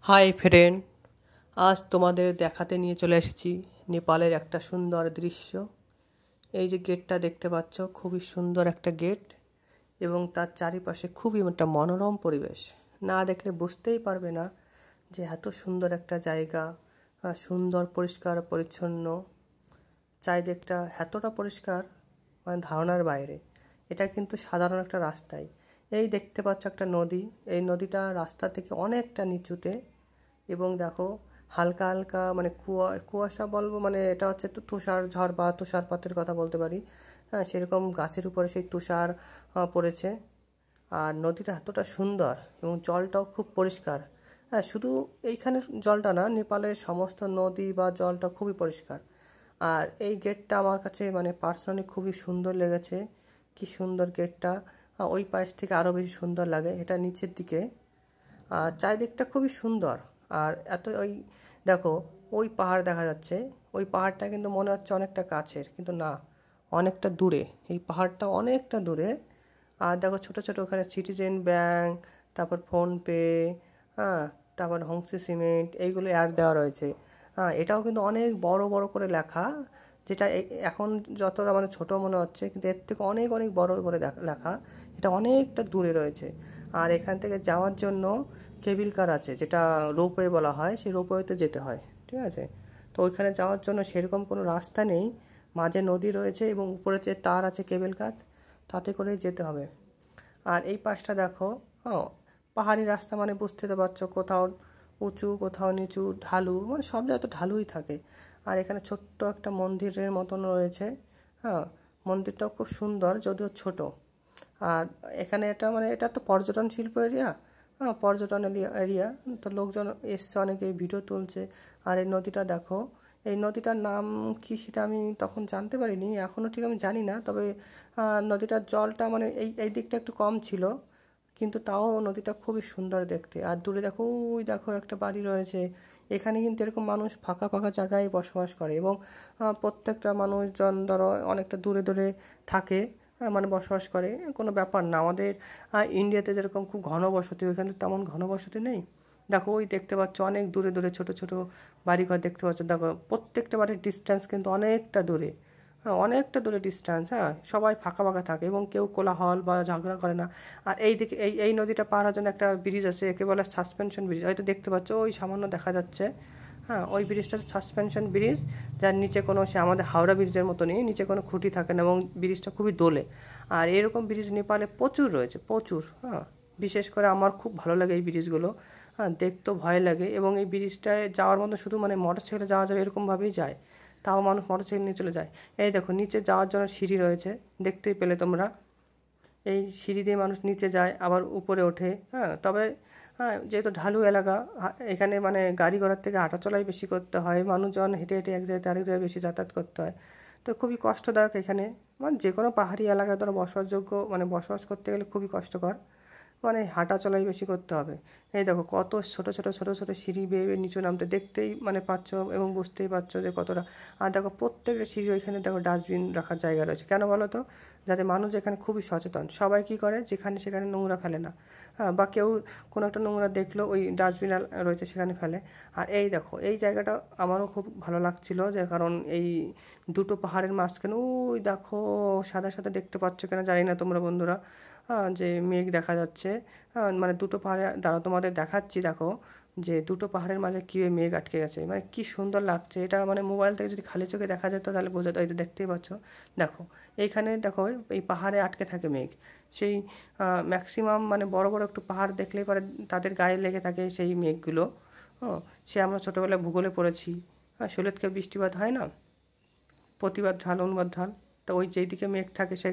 Hi friend, আজ তোমাদের দেখাতে নিয়ে চলে এসেছি নেপালের একটা সুন্দর দৃশ্য। এই যে গেটটা দেখতে পাচ্ছ, খুবই সুন্দর একটা গেট এবং তার চারিপাশে খুবই একটা মনোরম পরিবেশ। না দেখলে বুঝতেই পারবে না যে এত সুন্দর একটা জায়গা, সুন্দর পরিষ্কার পরিচ্ছন্ন। চারিদিকটা এতটা পরিষ্কার, মানে ধারণার বাইরে। এটা কিন্তু সাধারণ একটা রাস্তায়। এই দেখতে পাচ্ছ একটা নদী, এই নদীটা রাস্তা থেকে অনেকটা নিচুতে এবং দেখো হালকা হালকা মানে কুয়াশা বলবো, মানে এটা হচ্ছে একটু তুষার ঝড় বা তুষারপাতের কথা বলতে পারি। হ্যাঁ, সেরকম গাছের উপরে সেই তুষার পড়েছে। আর নদীটা এতটা সুন্দর এবং জলটাও খুব পরিষ্কার। হ্যাঁ, শুধু এইখানের জলটা না, নেপালের সমস্ত নদী বা জলটা খুবই পরিষ্কার। আর এই গেটটা আমার কাছে মানে পার্সোনালি খুবই সুন্দর লেগেছে। কি সুন্দর গেটটা! ওই পাশ থেকে আরও বেশি সুন্দর লাগে, এটা নিচের দিকে। আর চারিদিকটা খুবই সুন্দর। আর এত ওই দেখো, ওই পাহাড় দেখা যাচ্ছে, ওই পাহাড়টা কিন্তু মনে হচ্ছে অনেকটা কাছের, কিন্তু না, অনেকটা দূরে। এই পাহাড়টা অনেকটা দূরে। আর দেখো ছোটো ছোটো ওখানে সিটিজেন ব্যাংক, তারপর ফোনপে, হ্যাঁ, তারপর হোমসি সিমেন্ট, এইগুলো অ্যাড দেওয়া রয়েছে। হ্যাঁ, এটাও কিন্তু অনেক বড় বড় করে লেখা, যেটা এখন যতটা মানে ছোটো মনে হচ্ছে, কিন্তু এর থেকে অনেক অনেক বড় করে লেখা। এটা অনেকটা দূরে রয়েছে। আর এখান থেকে যাওয়ার জন্য কেবিল কার আছে, যেটা রোপওয়ে বলা হয়, সেই রোপওয়েতে যেতে হয়, ঠিক আছে? তো ওইখানে যাওয়ার জন্য সেরকম কোনো রাস্তা নেই, মাঝে নদী রয়েছে এবং উপরে যে তার আছে কেবিল কার, তাতে করেই যেতে হবে। আর এই পাশটা দেখো, হ্যাঁ, পাহাড়ি রাস্তা মানে বুঝতে তো পারছো, কোথাও উঁচু কোথাও নিচু, ঢালু, মানে সব জায়গায় তো ঢালুই থাকে। আর এখানে ছোট্ট একটা মন্দিরের মতন রয়েছে। হ্যাঁ, মন্দিরটাও খুব সুন্দর, যদিও ছোট। আর এখানে এটা মানে এটা তো পর্যটন শিল্প এরিয়া, হ্যাঁ, পর্যটন এরিয়া। তো লোকজন এসছে, অনেকে ভিডিও তুলছে। আর এই নদীটা দেখো, এই নদীটার নাম কি সেটা আমি তখন জানতে পারিনি, এখনও ঠিক আমি জানি না। তবে নদীটার জলটা মানে এই দিকটা একটু কম ছিল, কিন্তু তাও নদীটা খুবই সুন্দর দেখতে। আর দূরে দেখো, ওই দেখো একটা বাড়ি রয়েছে। এখানে কিন্তু এরকম মানুষ ফাঁকা ফাঁকা জায়গায় বসবাস করে এবং প্রত্যেকটা মানুষজন ধরো অনেকটা দূরে দূরে থাকে, মানে বসবাস করে। কোনো ব্যাপার না, আমাদের ইন্ডিয়াতে যেরকম খুব ঘনবসতি, ওইখানে তেমন ঘনবসতি নেই। দেখো ওই দেখতে পাচ্ছ অনেক দূরে দূরে ছোট ছোট বাড়িঘর দেখতে পাচ্ছ। দেখো প্রত্যেকটা বাড়ির ডিস্টেন্স কিন্তু অনেকটা দূরে। হ্যাঁ, অনেকটা দূরে ডিস্টেন্স। হ্যাঁ, সবাই ফাঁকা ফাঁকা থাকে এবং কেউ কোলাহল বা ঝগড়া করে না। আর এই দিকে এই নদীটা পার হওয়ার জন্য একটা ব্রিজ আছে, একে বলে সাসপেনশন ব্রিজ, হয়তো দেখতে পাচ্ছ ওই সামান্য দেখা যাচ্ছে। হ্যাঁ, ওই ব্রিজটা সাসপেনশন ব্রিজ, যার নিচে কোনো সে আমাদের হাওড়া ব্রিজের মতনই নিচে কোনো খুঁটি থাকে না এবং ব্রিজটা খুবই দোলে। আর এরকম ব্রিজ নেপালে প্রচুর রয়েছে, প্রচুর। হ্যাঁ, বিশেষ করে আমার খুব ভালো লাগে এই ব্রিজগুলো। হ্যাঁ, দেখতেও ভয় লাগে এবং এই ব্রিজটায় যাওয়ার মতো শুধু মানে মোটর সাইকেলে যাওয়া যাবে এরকমভাবেই যায়, তাও মানুষ মোটর সাইকেল নিয়ে চলে যায়। এই দেখো নিচে যাওয়ার জন্য সিঁড়ি রয়েছে, দেখতেই পেলে তোমরা। এই সিঁড়ি দিয়ে মানুষ নিচে যায় আবার উপরে ওঠে। হ্যাঁ, তবে হ্যাঁ, যেহেতু ঢালু এলাকা, এখানে মানে গাড়ি ঘোড়ার থেকে হাঁটাচলাই বেশি করতে হয়, মানুষজন হেঁটে হেঁটে এক জায়গায় আরেক জায়গায় বেশি যাতায়াত করতে হয়। তো খুবই কষ্টদায়ক এখানে, মানে যে কোনো পাহাড়ি এলাকায় ধরো বসবাসযোগ্য মানে বসবাস করতে গেলে খুবই কষ্টকর, মানে হাঁটা চলাই বেশি করতে হবে। এই দেখো কত ছোটো ছোটো ছোটো ছোটো সিঁড়ি বেয়ে বেয়ে নিচে নামতে, দেখতেই মানে পাচ্ছ এবং বুঝতেই পারছো যে কতটা। আর দেখো প্রত্যেকটা সিঁড়ি ওইখানে দেখো ডাস্টবিন রাখার জায়গা রয়েছে, কেন বলো তো? যাতে মানুষ এখানে খুবই সচেতন, সবাই কী করে, যেখানে সেখানে নোংরা ফেলে না। হ্যাঁ, বা কেউ কোনো একটা নোংরা দেখলো ওই ডাস্টবিন রয়েছে সেখানে ফেলে। আর এই দেখো এই জায়গাটা আমারও খুব ভালো লাগছিল, যে কারণ এই দুটো পাহাড়ের মাঝখানে ওই দেখো সাদা সাদা দেখতে পাচ্ছ কিনা জানি না তোমরা বন্ধুরা, যে মেঘ দেখা যাচ্ছে। মানে দুটো পাহাড়ে দাঁড়া তোমাদের দেখাচ্ছি, দেখো যে দুটো পাহাড়ের মাঝে কীভাবে মেঘ আটকে গেছে, মানে কি সুন্দর লাগছে। এটা মানে মোবাইল থেকে যদি খালি চোখে দেখা যেত তাহলে বোঝা যেত। এই তো দেখতেই পাচ্ছ, দেখো এইখানে দেখো এই পাহাড়ে আটকে থাকে মেঘ। সেই ম্যাক্সিমাম মানে বড় বড় একটু পাহাড় দেখলেই পরে তাদের গায়ে লেগে থাকে সেই মেঘগুলো। হ্যাঁ, সে আমরা ছোটোবেলায় ভূগোলে পড়েছি। হ্যাঁ, শৈলতকে বৃষ্টিপাত হয় না, প্রতিবাদ ঢাল অনুবাদ ঢাল। তো ওই যেই দিকে মেঘ থাকে সে